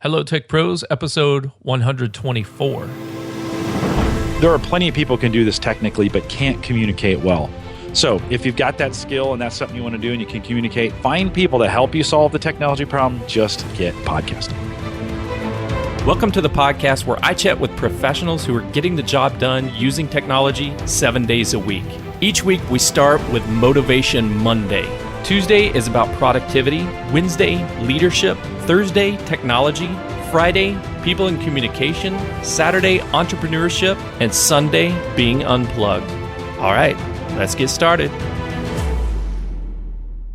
Hello Tech Pros, episode 124. There are plenty of people who can do this technically, but can't communicate well. So if you've got that skill and that's something you want to do and you can communicate, find people to help you solve the technology problem. Just get podcasting. Welcome to the podcast where I chat with professionals who are getting the job done using technology 7 days a week. Each week we start with Motivation Monday. Tuesday is about productivity, Wednesday, leadership, Thursday, technology, Friday, people and communication, Saturday, entrepreneurship, and Sunday, being unplugged. All right, let's get started.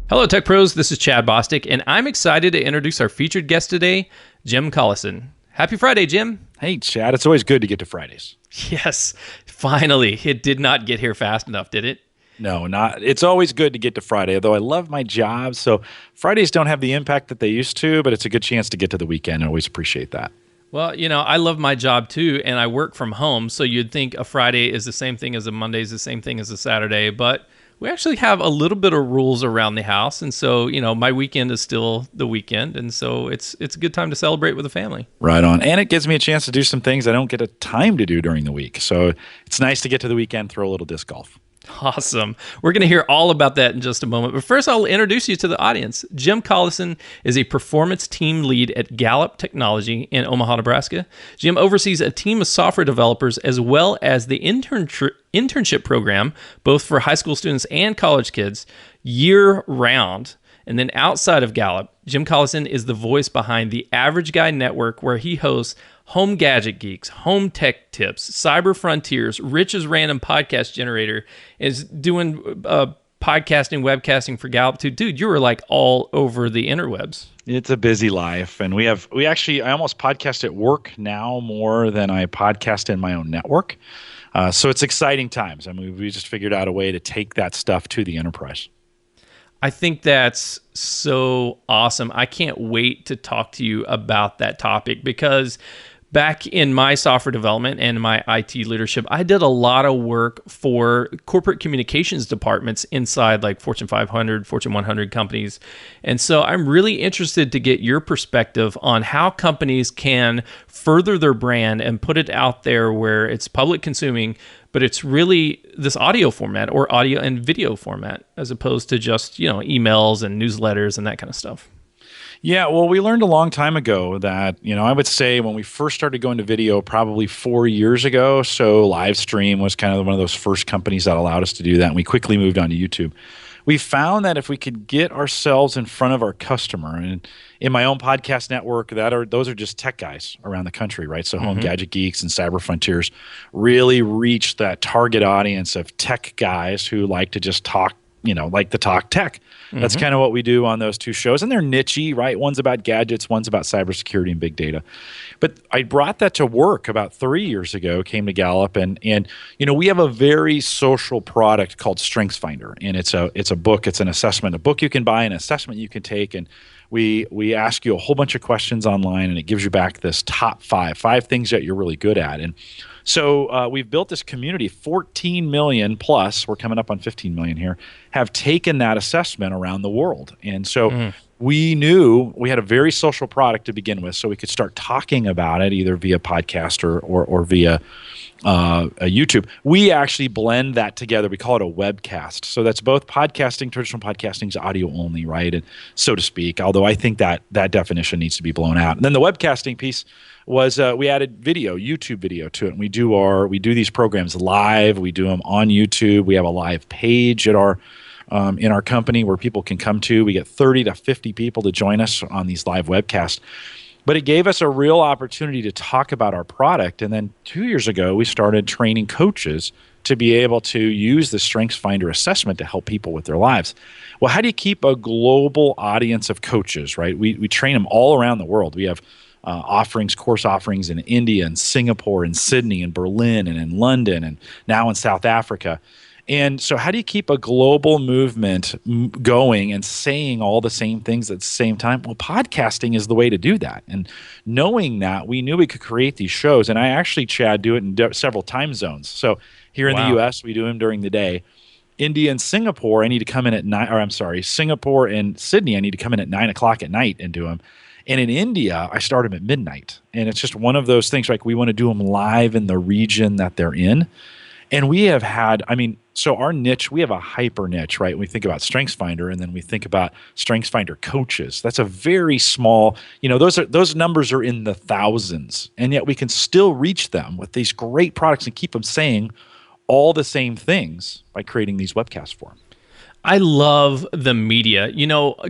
Hello, Tech Pros. This is Chad Bostic, and I'm excited to introduce our featured guest today, Jim Collison. Happy Friday, Jim. Hey, Chad. It's always good to get to Fridays. Yes, finally. It did not get here fast enough, did it? No, not. It's always good to get to Friday, although I love my job, so Fridays don't have the impact that they used to, but it's a good chance to get to the weekend. I always appreciate that. Well, you know, I love my job too, and I work from home, so you'd think a Friday is the same thing as a Monday is the same thing as a Saturday, but we actually have a little bit of rules around the house, and so, you know, my weekend is still the weekend, and so it's a good time to celebrate with the family. Right on. And it gives me a chance to do some things I don't get a time to do during the week, so it's nice to get to the weekend, throw a little disc golf. Awesome. We're going to hear all about that in just a moment. But first, I'll introduce you to the audience. Jim Collison is a performance team lead at Gallup Technology in Omaha, Nebraska. Jim oversees a team of software developers as well as the internship program, both for high school students and college kids, year-round. And then outside of Gallup, Jim Collison is the voice behind the Average Guy Network, where he hosts Home Gadget Geeks, Home Tech Tips, Cyber Frontiers, Rich's Random Podcast Generator, is doing podcasting, webcasting for Gallup too. Dude, you were like all over the interwebs. It's a busy life, and I almost podcast at work now more than I podcast in my own network. So it's exciting times. I mean, we just figured out a way to take that stuff to the enterprise. I think that's so awesome. I can't wait to talk to you about that topic because back in my software development and my IT leadership, I did a lot of work for corporate communications departments inside like Fortune 500, Fortune 100 companies. And so I'm really interested to get your perspective on how companies can further their brand and put it out there where it's public consuming, but it's really this audio format or audio and video format as opposed to just, you know, emails and newsletters and that kind of stuff. Yeah, well, we learned a long time ago that, you know, I would say when we first started going to video probably 4 years ago, so live stream was kind of one of those first companies that allowed us to do that, and we quickly moved on to YouTube. We found that if we could get ourselves in front of our customer, and in my own podcast network, those are just tech guys around the country, right? So Home Gadget Geeks and Cyber Frontiers really reach that target audience of tech guys who like to just talk, you know, like to talk tech. That's kind of what we do on those two shows. And they're niche-y, right? One's about gadgets, one's about cybersecurity and big data. But I brought that to work about 3 years ago, came to Gallup, and you know, we have a very social product called StrengthsFinder. And it's a book, it's an assessment, a book you can buy, an assessment you can take, and we ask you a whole bunch of questions online, and it gives you back this top five things that you're really good at. And so we've built this community, 14 million plus, we're coming up on 15 million here, have taken that assessment around the world. And so we knew we had a very social product to begin with, so we could start talking about it either via podcast or via YouTube. We actually blend that together. We call it a webcast. So that's both podcasting, traditional podcasting is audio only, right? And so to speak, although I think that definition needs to be blown out. And then the webcasting piece was we added video, YouTube video to it. And we do these programs live. We do them on YouTube. We have a live page at our in our company where people can come to. We get 30 to 50 people to join us on these live webcasts. But it gave us a real opportunity to talk about our product. And then 2 years ago, we started training coaches to be able to use the StrengthsFinder assessment to help people with their lives. Well, how do you keep a global audience of coaches, right? We train them all around the world. We have course offerings in India and Singapore and Sydney and Berlin and in London and now in South Africa. And so how do you keep a global movement going and saying all the same things at the same time? Well, podcasting is the way to do that. And knowing that, we knew we could create these shows. And I actually, Chad, do it in several time zones. So here in the U.S., we do them during the day. India and Singapore, I need to come in at 9, or I'm sorry, Singapore and Sydney, I need to come in at 9 o'clock at night and do them. And in India, I start them at midnight. And it's just one of those things, like we want to do them live in the region that they're in. And we have had, so our niche, we have a hyper niche, right? We think about StrengthsFinder, and then we think about StrengthsFinder coaches. That's a very small, those numbers are in the thousands. And yet we can still reach them with these great products and keep them saying all the same things by creating these webcasts for them. I love the media.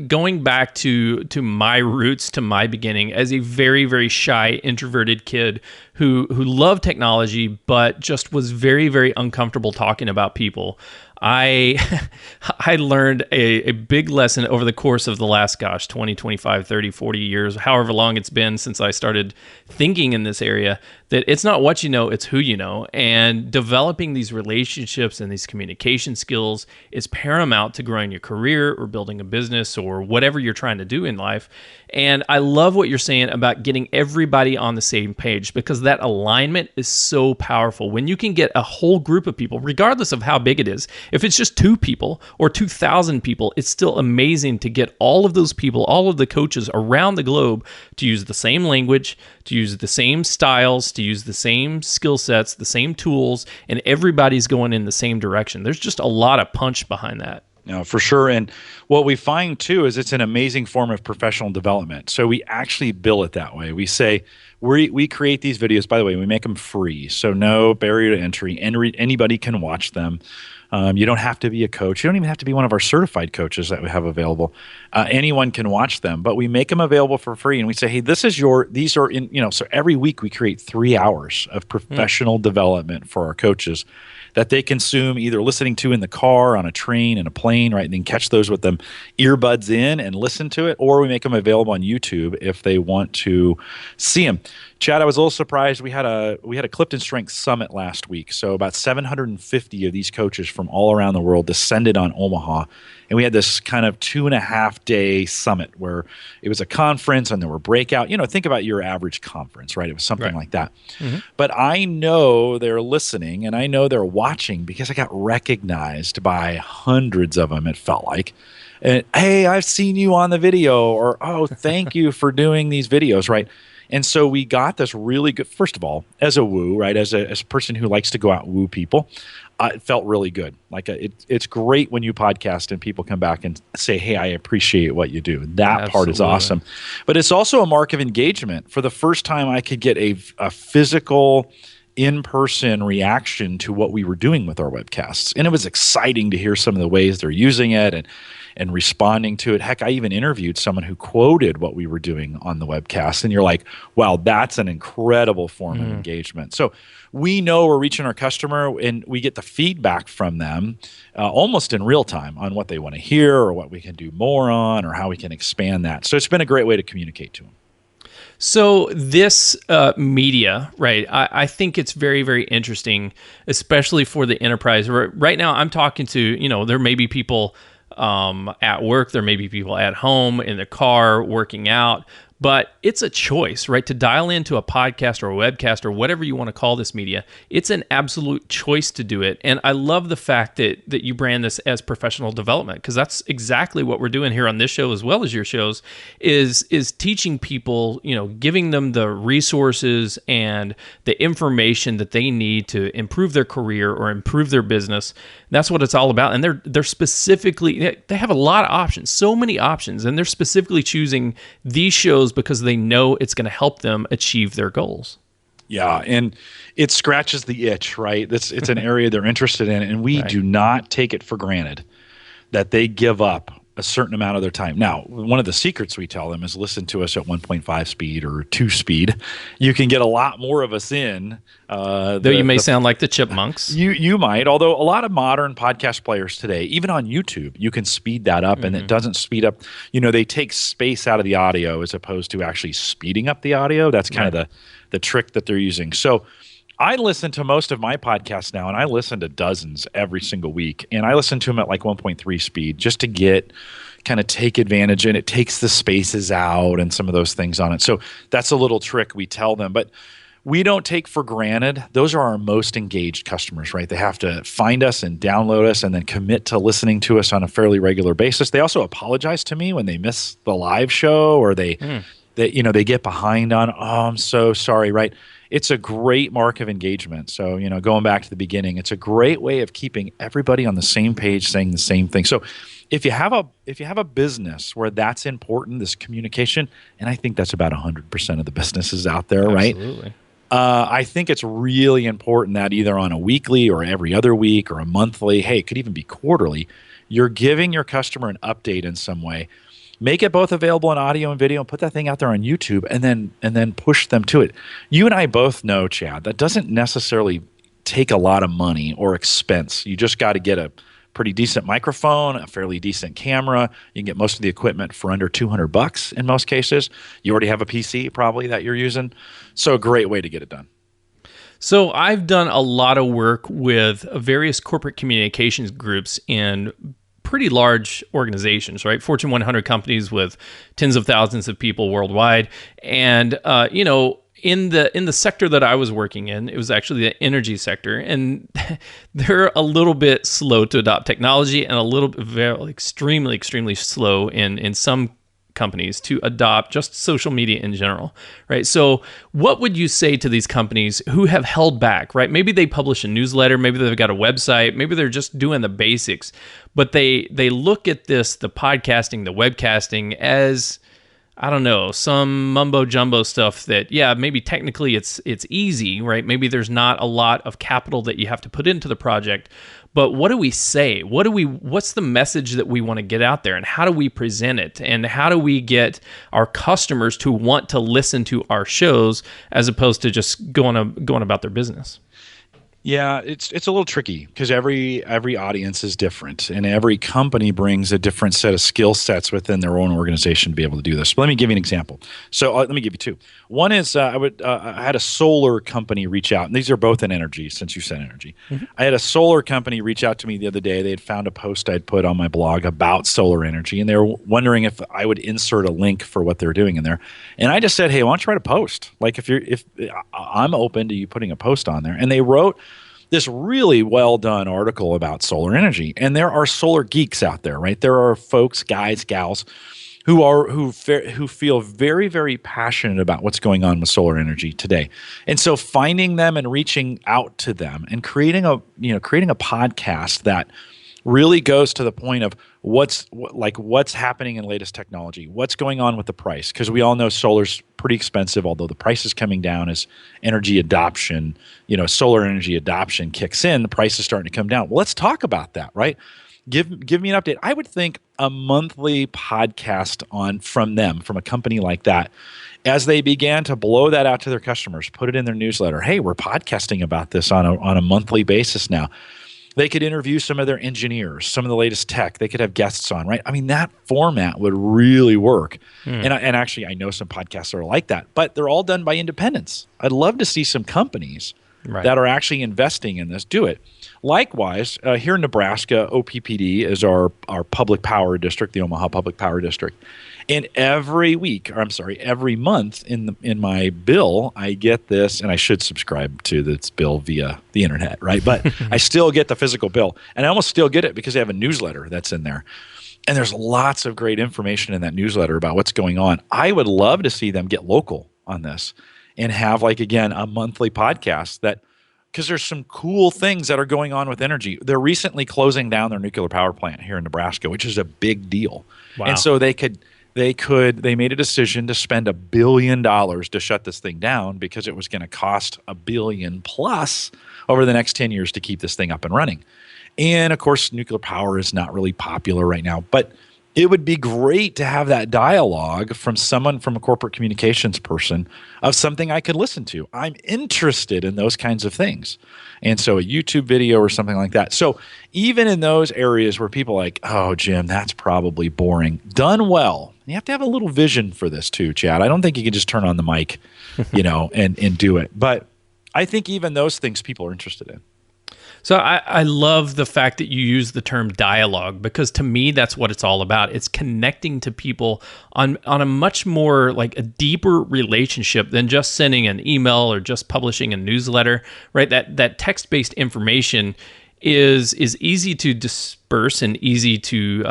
Going back to my roots, to my beginning as a very, very shy, introverted kid who loved technology, but just was very, very uncomfortable talking about people. I learned a big lesson over the course of the last, 20, 25, 30, 40 years, however long it's been since I started thinking in this area, that it's not what you know, it's who you know. And developing these relationships and these communication skills is paramount to growing your career or building a business or whatever you're trying to do in life. And I love what you're saying about getting everybody on the same page, because that alignment is so powerful. When you can get a whole group of people, regardless of how big it is, if it's just 2 people or 2,000 people, it's still amazing to get all of those people, all of the coaches around the globe to use the same language, to use the same styles, to use the same skill sets, the same tools, and everybody's going in the same direction. There's just a lot of punch behind that. No, for sure. And what we find too is it's an amazing form of professional development. So we actually bill it that way. We say we create these videos. By the way, we make them free, so no barrier to entry. Anybody can watch them. You don't have to be a coach. You don't even have to be one of our certified coaches that we have available. Anyone can watch them, but we make them available for free. And we say, hey, these are in, so every week we create 3 hours of professional development for our coaches that they consume either listening to in the car, on a train, in a plane, right? And then catch those with them earbuds in and listen to it, or we make them available on YouTube if they want to see them. Chad, I was a little surprised. We had a Clifton Strength Summit last week. So about 750 of these coaches from all around the world descended on Omaha. And we had this kind of 2.5-day summit where it was a conference and there were breakout. Think about your average conference, right? It was something like that. Mm-hmm. But I know they're listening and I know they're watching because I got recognized by hundreds of them, it felt like. And, hey, I've seen you on the video, or, oh, thank you for doing these videos, right? And so we got this really good, first of all, as a woo, right? As a person who likes to go out and woo people, it felt really good. Like it's great when you podcast and people come back and say, hey, I appreciate what you do. That part is awesome. But it's also a mark of engagement. For the first time, I could get a physical in-person reaction to what we were doing with our webcasts. And it was exciting to hear some of the ways they're using it and responding to it. Heck, I even interviewed someone who quoted what we were doing on the webcast. And you're like, wow, that's an incredible form of engagement. So we know we're reaching our customer and we get the feedback from them almost in real time on what they want to hear or what we can do more on or how we can expand that. So it's been a great way to communicate to them. So this media, right, I think it's very, very interesting, especially for the enterprise. Right now, I'm talking to, there may be people at work, there may be people at home, in the car, working out, but it's a choice, right? To dial into a podcast or a webcast or whatever you want to call this media, it's an absolute choice to do it. And I love the fact that you brand this as professional development, because that's exactly what we're doing here on this show as well as your shows, is teaching people, giving them the resources and the information that they need to improve their career or improve their business. That's what it's all about. And they're specifically, they have a lot of options, so many options, and they're specifically choosing these shows because they know it's going to help them achieve their goals. Yeah, and it scratches the itch, right? It's an area they're interested in, and we do not take it for granted that they give up a certain amount of their time. Now, one of the secrets we tell them is listen to us at 1.5 speed or 2 speed. You can get a lot more of us in. Though you may sound like the chipmunks. You might, although a lot of modern podcast players today, even on YouTube, you can speed that up and it doesn't speed up. They take space out of the audio as opposed to actually speeding up the audio. That's kind of the trick that they're using. So I listen to most of my podcasts now, and I listen to dozens every single week, and I listen to them at like 1.3 speed just to kind of take advantage, and it takes the spaces out and some of those things on it. So that's a little trick we tell them, but we don't take for granted. Those are our most engaged customers, right? They have to find us and download us and then commit to listening to us on a fairly regular basis. They also apologize to me when they miss the live show or they that, they get behind on, oh, I'm so sorry, right? It's a great mark of engagement. So, going back to the beginning, it's a great way of keeping everybody on the same page saying the same thing. So if you have a business where that's important, this communication, and I think that's about 100% of the businesses out there, right? Absolutely. I think it's really important that either on a weekly or every other week or a monthly, hey, it could even be quarterly, you're giving your customer an update in some way. Make it both available in audio and video, and put that thing out there on YouTube, and then push them to it. You and I both know, Chad, that doesn't necessarily take a lot of money or expense. You just got to get a pretty decent microphone, a fairly decent camera. You can get most of the equipment for under $200 in most cases. You already have a PC probably that you're using. So a great way to get it done. So I've done a lot of work with various corporate communications groups in pretty large organizations, right? Fortune 100 companies with tens of thousands of people worldwide. And, in the sector that I was working in, it was actually the energy sector, and they're a little bit slow to adopt technology, and a little bit extremely slow in some companies to adopt just social media in general, right? So what would you say to these companies who have held back, right? Maybe they publish a newsletter, maybe they've got a website, maybe they're just doing the basics, but they look at the podcasting, the webcasting as, I don't know, some mumbo jumbo stuff that, yeah, maybe technically it's easy, right? Maybe there's not a lot of capital that you have to put into the project, but what do we say? What's the message that we want to get out there, and how do we present it? And how do we get our customers to want to listen to our shows as opposed to just going about their business? Yeah, it's a little tricky because every audience is different, and every company brings a different set of skill sets within their own organization to be able to do this. But let me give you an example. So let me give you two. One is I had a solar company reach out, and these are both in energy, since you said energy. Mm-hmm. I had a solar company reach out to me the other day. They had found a post I'd put on my blog about solar energy, and they were wondering if I would insert a link for what they're doing in there. And I just said, hey, why don't you write a post? Like if I'm open to you putting a post on there. And they wrote this really well done article about solar energy. And there are solar geeks out there, right? There are folks, guys, gals, who feel very, very passionate about what's going on with solar energy today. And so finding them and reaching out to them and creating a podcast that really goes to the point of what's happening in latest technology, what's going on with the price, because we all know solar's pretty expensive, although the price is coming down as energy adoption, solar energy adoption kicks in, the price is starting to come down. Well, let's talk about that, right? Give me an update. I would think a monthly podcast from a company like that, as they began to blow that out to their customers, put it in their newsletter. Hey, we're podcasting about this on a monthly basis now. They could interview some of their engineers, some of the latest tech. They could have guests on, right? I mean, that format would really work. And actually, I know some podcasts that are like that, but they're all done by independents. I'd love to see some companies that are actually investing in this do it. Likewise, here in Nebraska, OPPD is our public power district, the Omaha Public Power District. And every month in my bill, I get this, and I should subscribe to this bill via the internet, right? But I still get the physical bill, and I almost still get it because they have a newsletter that's in there. And there's lots of great information in that newsletter about what's going on. I would love to see them get local on this and have, a monthly podcast because there's some cool things that are going on with energy. They're recently closing down their nuclear power plant here in Nebraska, which is a big deal. Wow. And so they made a decision to spend $1 billion to shut this thing down because it was going to cost $1 billion plus over the next 10 years to keep this thing up and running. And of course, nuclear power is not really popular right now, but it would be great to have that dialogue from a corporate communications person of something I could listen to. I'm interested in those kinds of things. And so a YouTube video or something like that. So even in those areas where people are like, oh, Jim, that's probably boring, done well. You have to have a little vision for this too, Chad. I don't think you can just turn on the mic, and do it. But I think even those things people are interested in. So I love the fact that you use the term dialogue, because to me, that's what it's all about. It's connecting to people on a much more a deeper relationship than just sending an email or just publishing a newsletter, right? That text-based information is easy to disperse and easy to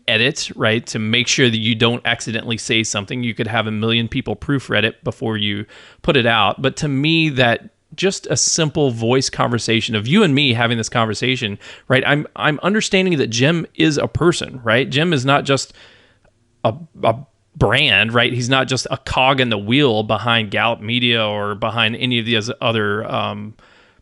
edit, right? To make sure that you don't accidentally say something. You could have a million people proofread it before you put it out. But to me, that just a simple voice conversation of you and me having this conversation, right? I'm understanding that Jim is a person, right? Jim is not just a brand, right? He's not just a cog in the wheel behind Gallup Media or behind any of these other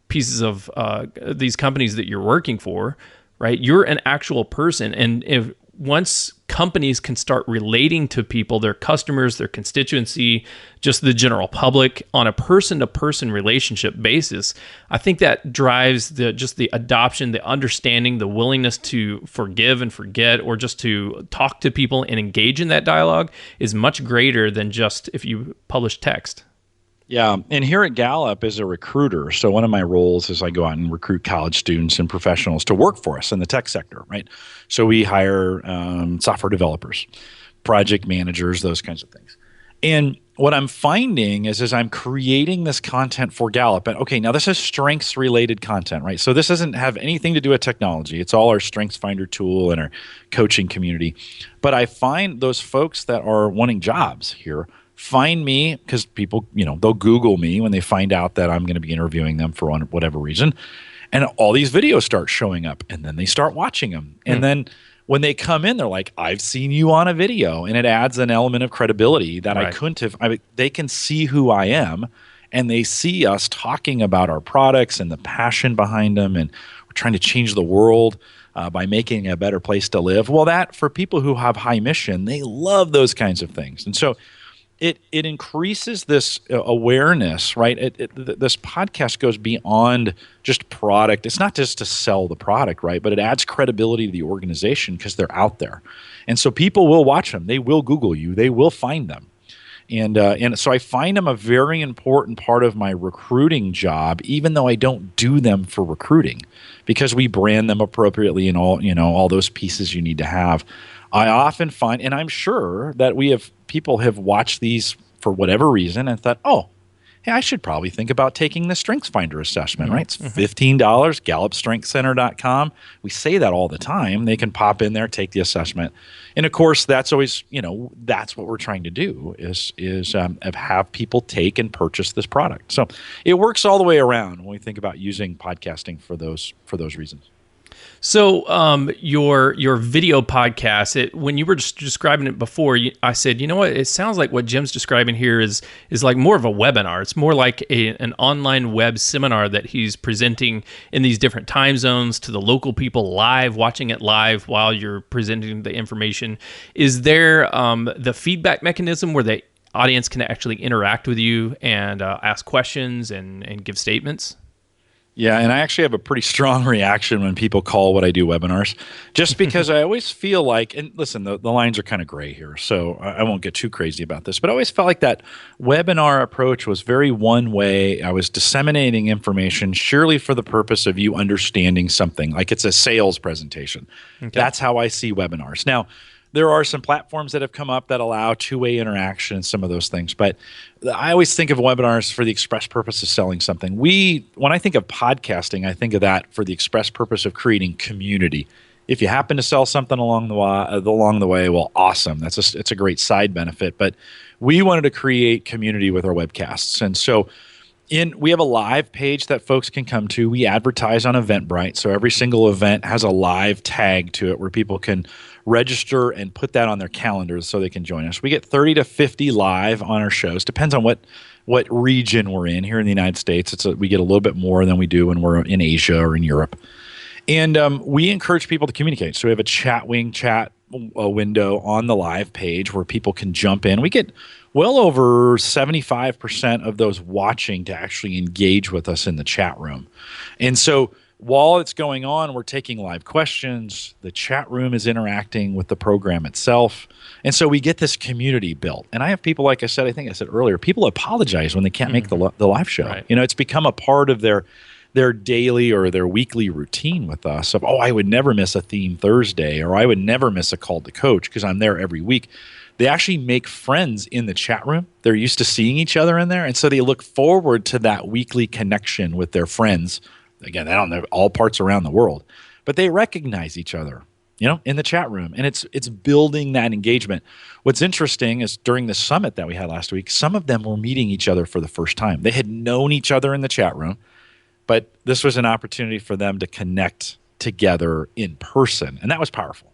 pieces of these companies that you're working for, right? You're an actual person. And if once companies can start relating to people, their customers, their constituency, just the general public on a person-to-person relationship basis, I think that drives the adoption, the understanding, the willingness to forgive and forget, or just to talk to people and engage in that dialogue is much greater than just if you publish text. Yeah. And here at Gallup as a recruiter, so one of my roles is I go out and recruit college students and professionals to work for us in the tech sector, right? So we hire software developers, project managers, those kinds of things. And what I'm finding is as I'm creating this content for Gallup, and okay, now this is strengths related content, right? So this doesn't have anything to do with technology. It's all our Strengths Finder tool and our coaching community. But I find those folks that are wanting jobs here find me because people, they'll Google me when they find out that I'm going to be interviewing them for whatever reason. And all these videos start showing up and then they start watching them. And then when they come in, they're like, I've seen you on a video. And it adds an element of credibility that I couldn't have. They can see who I am and they see us talking about our products and the passion behind them. And we're trying to change the world by making a better place to live. Well, that for people who have high mission, they love those kinds of things. And so it increases this awareness, right? This podcast goes beyond just product. It's not just to sell the product, right? But it adds credibility to the organization because they're out there. And so people will watch them. They will Google you. They will find them. And so I find them a very important part of my recruiting job, even though I don't do them for recruiting because we brand them appropriately and all those pieces you need to have. I often find, and I'm sure that people have watched these for whatever reason and thought, oh, hey, I should probably think about taking the Strengths Finder assessment, right? It's $15, gallupstrengthcenter.com. We say that all the time. They can pop in there, take the assessment. And of course, that's always, that's what we're trying to do is have people take and purchase this product. So it works all the way around when we think about using podcasting for those reasons. So your video podcast, when you were just describing it before, I said, you know what? It sounds like what Jim's describing here is like more of a webinar. It's more like an online web seminar that he's presenting in these different time zones to the local people live, watching it live while you're presenting the information. Is there the feedback mechanism where the audience can actually interact with you and ask questions and give statements? Yeah, and I actually have a pretty strong reaction when people call what I do webinars, just because I always feel like, and listen, the lines are kind of gray here, so I won't get too crazy about this, but I always felt like that webinar approach was very one way. I was disseminating information surely for the purpose of you understanding something, like it's a sales presentation. Okay. That's how I see webinars. Now, there are some platforms that have come up that allow two-way interaction and some of those things. But I always think of webinars for the express purpose of selling something. When I think of podcasting, I think of that for the express purpose of creating community. If you happen to sell something along the way, well, awesome. It's a great side benefit. But we wanted to create community with our webcasts. And so we have a live page that folks can come to. We advertise on Eventbrite. So every single event has a live tag to it where people can register and put that on their calendars so they can join us. We get 30 to 50 live on our shows. Depends on what region we're in. Here in the United States, we get a little bit more than we do when we're in Asia or in Europe. And we encourage people to communicate. So we have a chat window on the live page where people can jump in. We get well over 75% of those watching to actually engage with us in the chat room. And so while it's going on, we're taking live questions. The chat room is interacting with the program itself. And so we get this community built. And I have people, like I said, I think I said earlier, people apologize when they can't make the live show. Right. It's become a part of their daily or their weekly routine with us of, I would never miss a theme Thursday, or I would never miss a call to coach because I'm there every week. They actually make friends in the chat room. They're used to seeing each other in there. And so they look forward to that weekly connection with their friends, again, they don't know all parts around the world, but they recognize each other, in the chat room, and it's building that engagement. What's interesting is during the summit that we had last week, some of them were meeting each other for the first time. They had known each other in the chat room, but this was an opportunity for them to connect together in person, and that was powerful.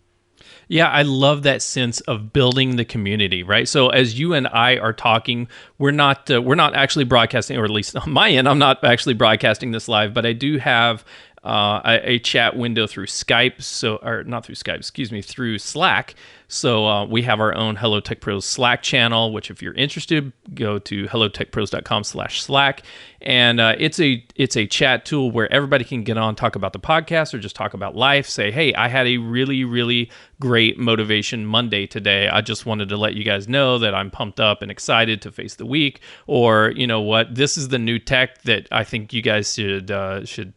Yeah, I love that sense of building the community, right? So as you and I are talking, we're not actually broadcasting, or at least on my end, I'm not actually broadcasting this live, but I do have a chat window through Skype, or not through Skype, excuse me, through Slack. So we have our own Hello Tech Pros Slack channel, which if you're interested, go to hellotechpros.com/Slack. And it's a chat tool where everybody can get on, talk about the podcast or just talk about life. Say, hey, I had a really, really great Motivation Monday today. I just wanted to let you guys know that I'm pumped up and excited to face the week. Or, you know what, this is the new tech that I think you guys should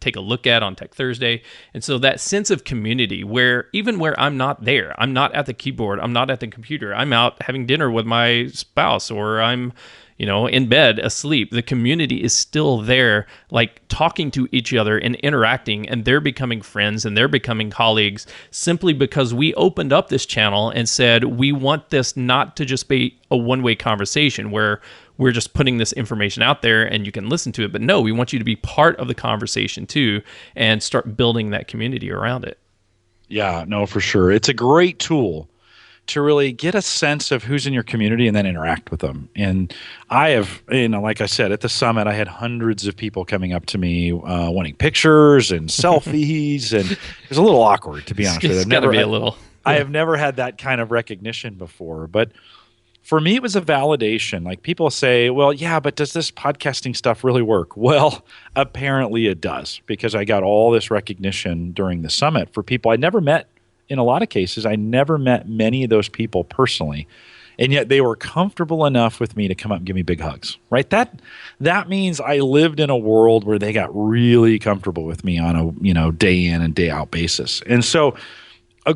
take a look at on Tech Thursday. And so that sense of community where even where I'm not there, I'm not at the keyboard, I'm not at the computer, I'm out having dinner with my spouse, or I'm in bed asleep, the community is still there, like talking to each other and interacting, and they're becoming friends and they're becoming colleagues simply because we opened up this channel and said, we want this not to just be a one-way conversation where we're just putting this information out there and you can listen to it. But no, we want you to be part of the conversation too and start building that community around it. Yeah, no, for sure. It's a great tool to really get a sense of who's in your community and then interact with them. And I have, like I said, at the summit, I had hundreds of people coming up to me wanting pictures and selfies, and it was a little awkward, to be honest with you. It's got to be a little. I have never had that kind of recognition before, but for me, it was a validation. Like people say, well, yeah, but does this podcasting stuff really work? Well, apparently it does, because I got all this recognition during the summit for people I never met. In a lot of cases, I never met many of those people personally, and yet they were comfortable enough with me to come up and give me big hugs, right? That means I lived in a world where they got really comfortable with me on a day in and day out basis. And so I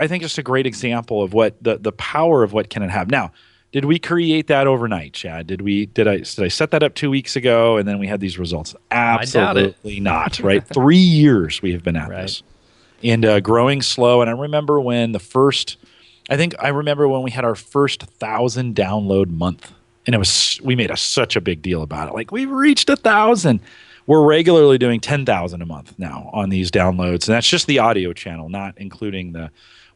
think just a great example of what the power of what can have. Now, did we create that overnight, Chad? Did I set that up 2 weeks ago and then we had these results? Absolutely not, right? 3 years we have been at this. And growing slow. And I remember when when we had our first 1,000 download month, and we made such a big deal about it. Like, we've reached 1,000. We're regularly doing 10,000 a month now on these downloads, and that's just the audio channel, not including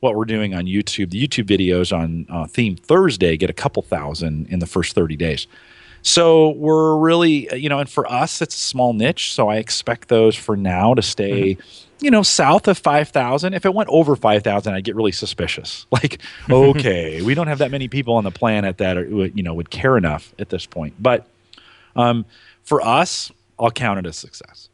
what we're doing on YouTube. The YouTube videos on Theme Thursday get a couple thousand in the first 30 days. So we're really, and for us, it's a small niche. So I expect those for now to stay, south of 5,000. If it went over 5,000, I'd get really suspicious. Like, okay, we don't have that many people on the planet that would care enough at this point. But for us, I'll count it a success.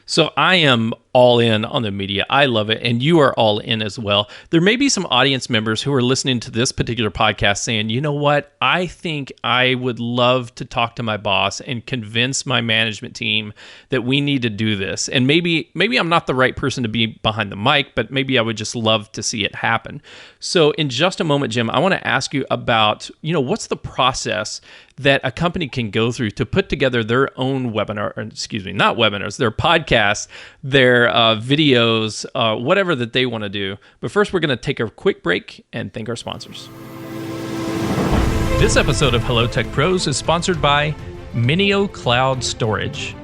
So I am all in on the media. I love it. And you are all in as well. There may be some audience members who are listening to this particular podcast saying, you know what? I think I would love to talk to my boss and convince my management team that we need to do this. And maybe I'm not the right person to be behind the mic, but maybe I would just love to see it happen. So in just a moment, Jim, I want to ask you about, what's the process that a company can go through to put together their own not webinars, their podcasts, their videos, whatever that they want to do. But first, we're going to take a quick break and thank our sponsors. This episode of Hello Tech Pros is sponsored by Minio Cloud Storage.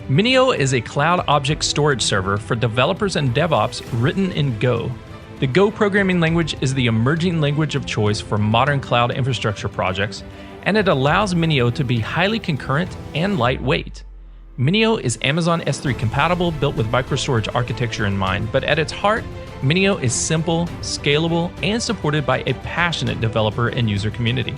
Minio is a cloud object storage server for developers and DevOps written in Go. The Go programming language is the emerging language of choice for modern cloud infrastructure projects, and it allows Minio to be highly concurrent and lightweight. Minio is Amazon S3 compatible, built with microstorage architecture in mind, but at its heart, Minio is simple, scalable, and supported by a passionate developer and user community.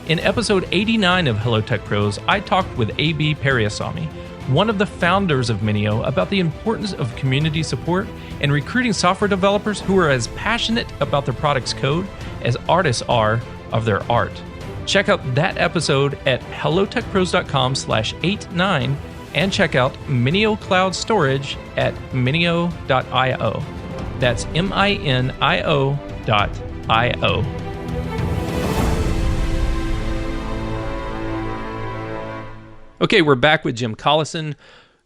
In episode 89 of Hello Tech Pros, I talked with A.B. Periasamy, one of the founders of Minio, about the importance of community support and recruiting software developers who are as passionate about their product's code as artists are of their art. Check out that episode at hellotechpros.com/89 and check out Minio Cloud Storage at minio.io. That's minio.io. Okay, we're back with Jim Collison.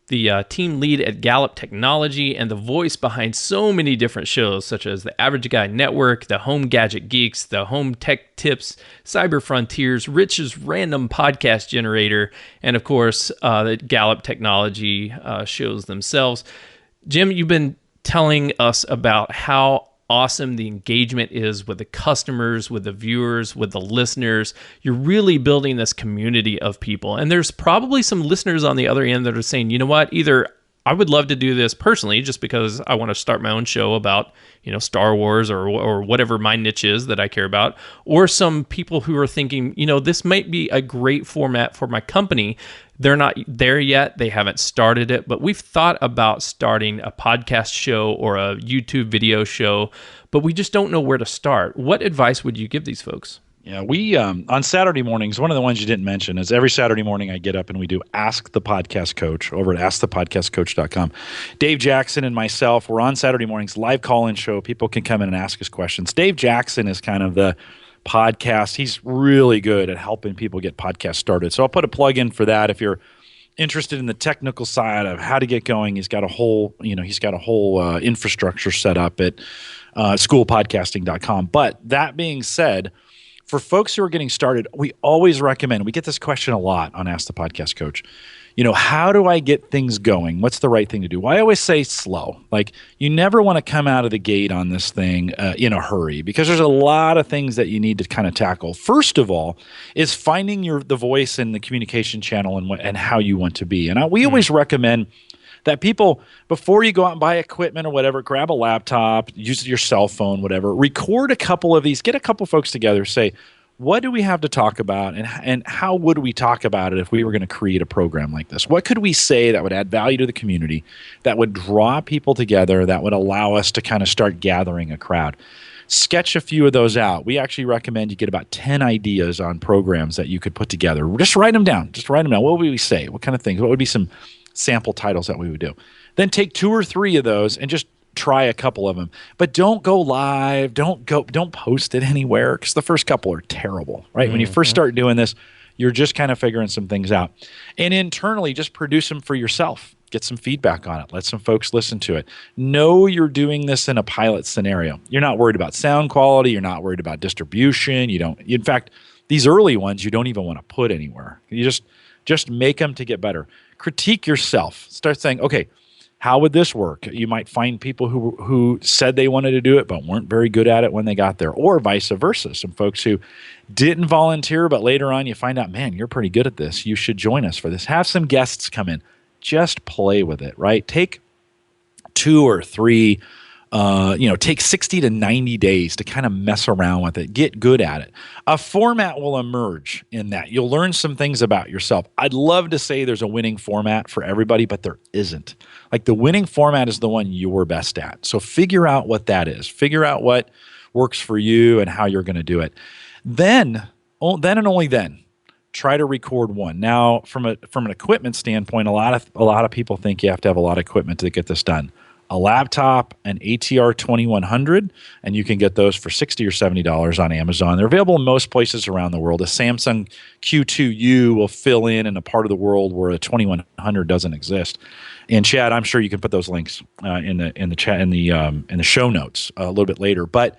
the team lead at Gallup Technology and the voice behind so many different shows, such as the Average Guy Network, the Home Gadget Geeks, the Home Tech Tips, Cyber Frontiers, Rich's Random Podcast Generator, and of course, the Gallup Technology shows themselves. Jim, you've been telling us about how awesome the engagement is with the customers, with the viewers, with the listeners. You're really building this community of people. And there's probably some listeners on the other end that are saying, you know what, either I would love to do this personally just because I want to start my own show about, Star Wars or whatever my niche is that I care about, or some people who are thinking, this might be a great format for my company. They're not there yet. They haven't started it, but we've thought about starting a podcast show or a YouTube video show, but we just don't know where to start. What advice would you give these folks? Yeah, we on Saturday mornings, one of the ones you didn't mention is every Saturday morning I get up and we do Ask the Podcast Coach over at askthepodcastcoach.com. Dave Jackson and myself, we're on Saturday mornings, live call-in show. People can come in and ask us questions. Dave Jackson is kind of the podcast. He's really good at helping people get podcasts started. So I'll put a plug in for that if you're interested in the technical side of how to get going. He's got a whole, infrastructure set up at schoolpodcasting.com. But that being said, for folks who are getting started, we always recommend, we get this question a lot on Ask the Podcast Coach, how do I get things going? What's the right thing to do? Well, I always say slow. Like, you never want to come out of the gate on this thing in a hurry, because there's a lot of things that you need to kind of tackle. First of all is finding the voice and the communication channel and how you want to be. And we always recommend that people, before you go out and buy equipment or whatever, grab a laptop, use your cell phone, whatever, record a couple of these, get a couple folks together, say, what do we have to talk about, and how would we talk about it if we were going to create a program like this? What could we say that would add value to the community, that would draw people together, that would allow us to kind of start gathering a crowd? Sketch a few of those out. We actually recommend you get about 10 ideas on programs that you could put together. Just write them down. What would we say? What kind of things? What would be some sample titles that we would do? Then take 2 or 3 of those and just try a couple of them, but don't go live. Don't post it anywhere, because the first couple are terrible, right? When you first start doing this, you're just kind of figuring some things out. And internally, just produce them for yourself. Get some feedback on it. Let some folks listen to it. Know you're doing this in a pilot scenario. You're not worried about sound quality. You're not worried about distribution. In fact, these early ones, you don't even want to put anywhere. You just make them to get better. Critique yourself. Start saying, okay, how would this work? You might find people who said they wanted to do it but weren't very good at it when they got there, or vice versa. Some folks who didn't volunteer, but later on you find out, man, you're pretty good at this. You should join us for this. Have some guests come in. Just play with it, right? Take 2 or 3, take 60 to 90 days to kind of mess around with it. Get good at it. A format will emerge in that. You'll learn some things about yourself. I'd love to say there's a winning format for everybody, but there isn't. Like, the winning format is the one you're best at. So figure out what that is. Figure out what works for you and how you're going to do it. Then and only then, try to record one. Now, from an equipment standpoint, a lot of people think you have to have a lot of equipment to get this done. A laptop, an ATR 2100, and you can get those for $60 or $70 on Amazon. They're available in most places around the world. A Samsung Q2U will fill in a part of the world where a 2100 doesn't exist. And Chad, I'm sure you can put those links in the chat in the show notes a little bit later. But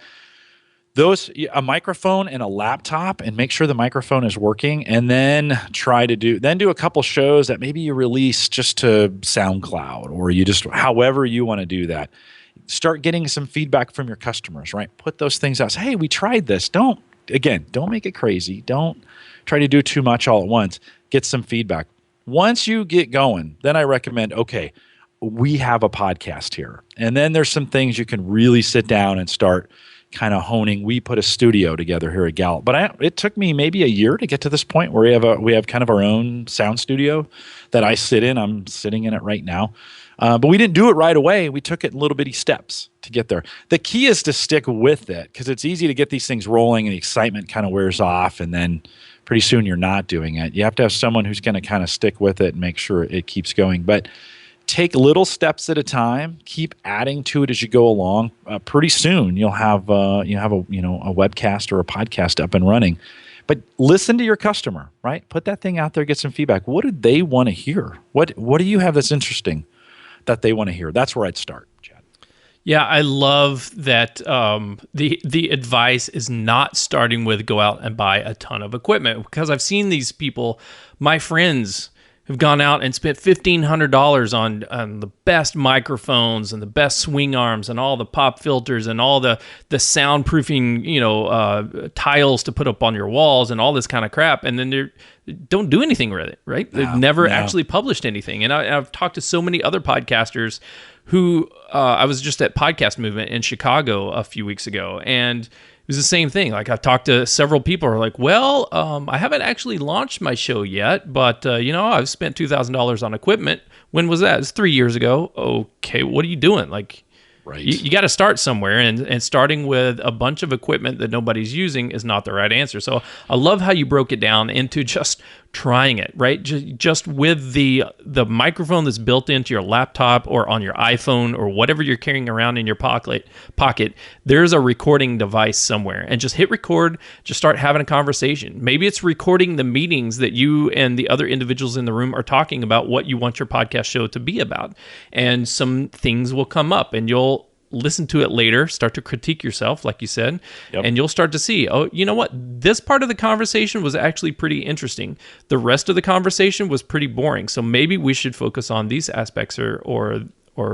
a microphone and a laptop, and make sure the microphone is working, and then do a couple shows that maybe you release just to SoundCloud, or you just, however you want to do that. Start getting some feedback from your customers, right? Put those things out. Say, hey, we tried this. Don't make it crazy. Don't try to do too much all at once. Get some feedback. Once you get going, then I recommend, okay, we have a podcast here. And then there's some things you can really sit down and start kind of honing. We put a studio together here at Gallup, but it took me maybe a year to get to this point where we have kind of our own sound studio that I sit in. I'm sitting in it right now. But we didn't do it right away. We took it in little bitty steps to get there. The key is to stick with it, because it's easy to get these things rolling and the excitement kind of wears off, and then pretty soon you're not doing it. You have to have someone who's going to kind of stick with it and make sure it keeps going. But take little steps at a time. Keep adding to it as you go along. Pretty soon you'll have a webcast or a podcast up and running. But listen to your customer, right? Put that thing out there, get some feedback. What do they want to hear? What do you have that's interesting that they want to hear? That's where I'd start, Chad. Yeah, I love that the advice is not starting with go out and buy a ton of equipment, because I've seen these people, my friends, who've gone out and spent $1,500 on the best microphones and the best swing arms and all the pop filters and all the soundproofing tiles to put up on your walls and all this kind of crap, and then they don't do anything with it, right? They've never actually published anything. And I've talked to so many other podcasters who I was just at Podcast Movement in Chicago a few weeks ago, and it was the same thing. Like, I've talked to several people who are like, well, I haven't actually launched my show yet, but, I've spent $2,000 on equipment. When was that? It was 3 years ago. Okay, what are you doing? Like, right. You got to start somewhere, and starting with a bunch of equipment that nobody's using is not the right answer. So I love how you broke it down into just trying it, right? Just with the microphone that's built into your laptop or on your iPhone or whatever you're carrying around in your pocket, there's a recording device somewhere, and just hit record, just start having a conversation. Maybe it's recording the meetings that you and the other individuals in the room are talking about what you want your podcast show to be about. And some things will come up, and you'll listen to it later, start to critique yourself, like you said, and you'll start to see, oh, you know what? This part of the conversation was actually pretty interesting. The rest of the conversation was pretty boring. So maybe we should focus on these aspects or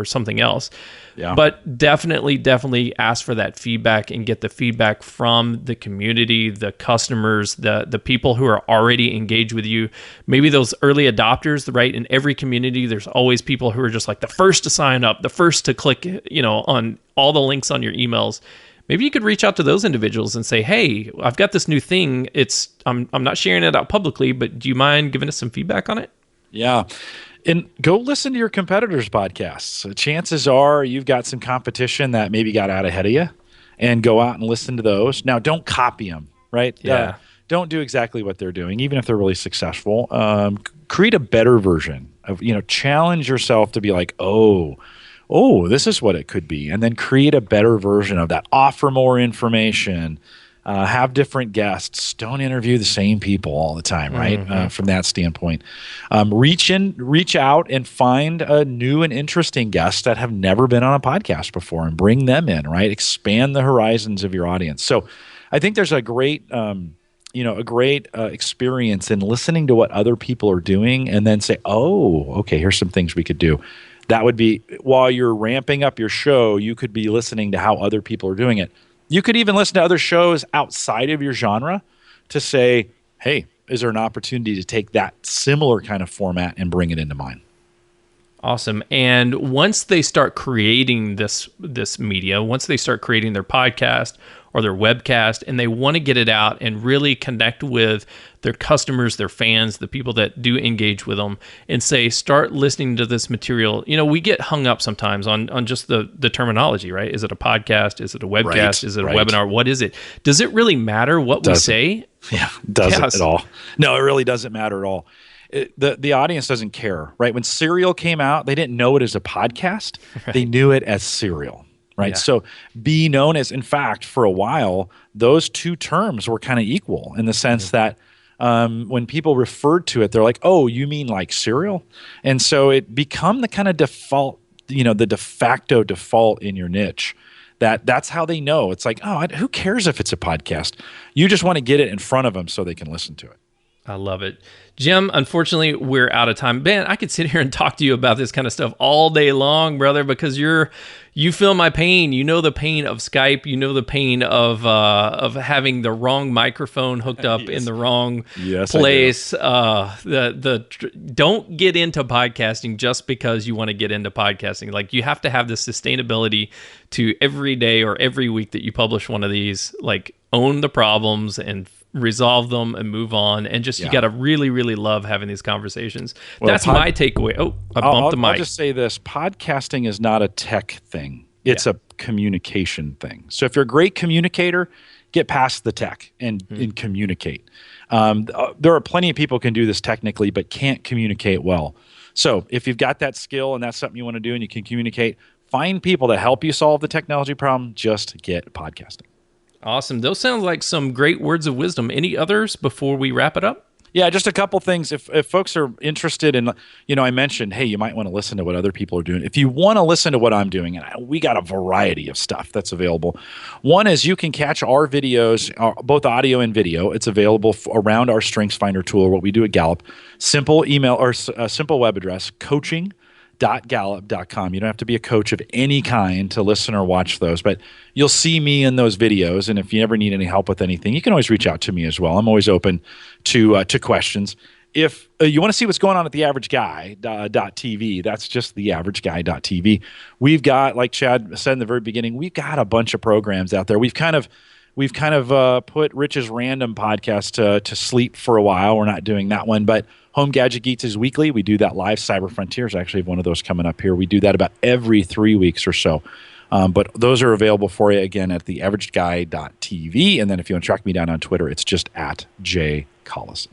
something else. Yeah. But definitely ask for that feedback and get the feedback from the community, the customers, the people who are already engaged with you. Maybe those early adopters, right? In every community, there's always people who are just like the first to sign up, the first to click, on all the links on your emails. Maybe you could reach out to those individuals and say, hey, I've got this new thing. I'm not sharing it out publicly, but do you mind giving us some feedback on it? Yeah. And go listen to your competitors' podcasts. Chances are you've got some competition that maybe got out ahead of you, and go out and listen to those. Now, don't copy them, right? Yeah. Don't do exactly what they're doing, even if they're really successful. Create a better version of, challenge yourself to be like, oh, this is what it could be. And then create a better version of that. Offer more information. Have different guests. Don't interview the same people all the time, right? Mm-hmm. From that standpoint, reach out and find a new and interesting guest that have never been on a podcast before, and bring them in, right? Expand the horizons of your audience. So I think there's a great, experience in listening to what other people are doing, and then say, oh, okay, here's some things we could do. That would be, while you're ramping up your show, you could be listening to how other people are doing it. You could even listen to other shows outside of your genre to say, hey, is there an opportunity to take that similar kind of format and bring it into mine? Awesome. And once they start creating this media, once they start creating their podcast or their webcast, and they want to get it out and really connect with their customers, their fans, the people that do engage with them, and say, start listening to this material. We get hung up sometimes on just the terminology, right? Is it a podcast? Is it a webcast? Right, is it a webinar? What is it? Does it really matter what we say? Yeah, doesn't at all. No, it really doesn't matter at all. The audience doesn't care, right? When Serial came out, they didn't know it as a podcast. Right. They knew it as Serial. Right. Yeah. So be known as, in fact, for a while, those two terms were kind of equal in the sense that when people referred to it, they're like, oh, you mean like cereal? And so it become the kind of default, the de facto default in your niche. That's how they know. It's like, oh, who cares if it's a podcast? You just want to get it in front of them so they can listen to it. I love it. Jim, unfortunately, we're out of time. Ben, I could sit here and talk to you about this kind of stuff all day long, brother, because you feel my pain. You know the pain of Skype. You know the pain of having the wrong microphone hooked up in the wrong place. Don't get into podcasting just because you want to get into podcasting. Like, you have to have the sustainability to every day or every week that you publish one of these, like, own the problems and resolve them and move on, and just you got to really, really love having these conversations. Well, that's my takeaway. Oh, I bumped the mic. I'll just say this: podcasting is not a tech thing; it's a communication thing. So if you're a great communicator, get past the tech and communicate. There are plenty of people who can do this technically, but can't communicate well. So if you've got that skill and that's something you want to do and you can communicate, find people to help you solve the technology problem. Just get podcasting. Awesome. Those sound like some great words of wisdom. Any others before we wrap it up? Yeah, just a couple things. If folks are interested in, I mentioned, hey, you might want to listen to what other people are doing. If you want to listen to what I'm doing, and we got a variety of stuff that's available. One is you can catch our videos, both audio and video. It's available around our StrengthsFinder tool, what we do at Gallup. Simple email or simple web address, coaching.gallup.com. You don't have to be a coach of any kind to listen or watch those, but you'll see me in those videos. And if you ever need any help with anything, you can always reach out to me as well. I'm always open to questions. If you want to see what's going on at theaverageguy.tv, that's just theaverageguy.tv. We've got, like Chad said in the very beginning, we've got a bunch of programs out there. We've kind of put Rich's random podcast to sleep for a while. We're not doing that one, but Home Gadget Geeks is weekly. We do that live. Cyber Frontiers actually have one of those coming up here. We do that about every 3 weeks or so. But those are available for you, again, at theaverageguy.tv. And then if you want to track me down on Twitter, it's just at @JCollison.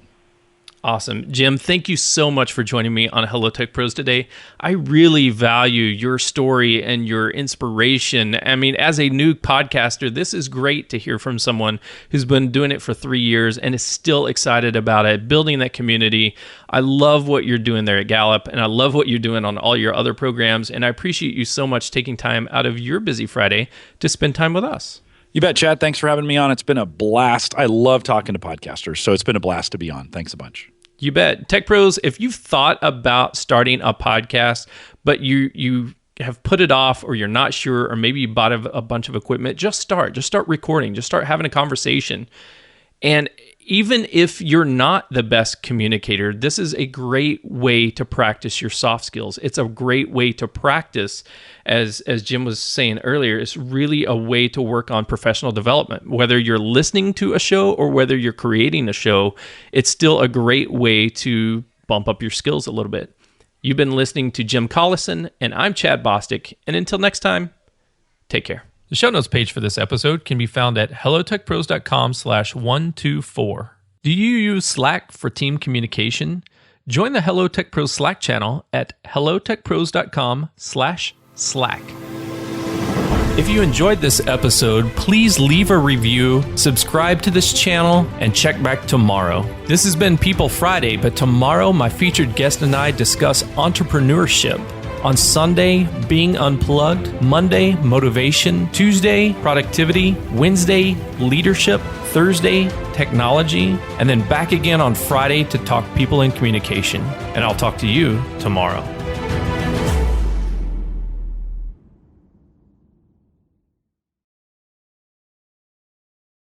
Awesome. Jim, thank you so much for joining me on Hello Tech Pros today. I really value your story and your inspiration. I mean, as a new podcaster, this is great to hear from someone who's been doing it for 3 years and is still excited about it, building that community. I love what you're doing there at Gallup, and I love what you're doing on all your other programs, and I appreciate you so much taking time out of your busy Friday to spend time with us. You bet, Chad. Thanks for having me on. It's been a blast. I love talking to podcasters, so it's been a blast to be on. Thanks a bunch. You bet. Tech Pros, if you've thought about starting a podcast, but you have put it off, or you're not sure, or maybe you bought a bunch of equipment, just start recording, just start having a conversation. And even if you're not the best communicator, this is a great way to practice your soft skills. It's a great way to practice, as Jim was saying earlier, it's really a way to work on professional development. Whether you're listening to a show or whether you're creating a show, it's still a great way to bump up your skills a little bit. You've been listening to Jim Collison, and I'm Chad Bostic. And until next time, take care. The show notes page for this episode can be found at hellotechpros.com/124. Do you use Slack for team communication? Join the Hello Tech Pros Slack channel at hellotechpros.com/Slack. If you enjoyed this episode, please leave a review, subscribe to this channel, and check back tomorrow. This has been People Friday, but tomorrow my featured guest and I discuss entrepreneurship. On Sunday, being unplugged. Monday, motivation. Tuesday, productivity. Wednesday, leadership. Thursday, technology. And then back again on Friday to talk people and communication. And I'll talk to you tomorrow.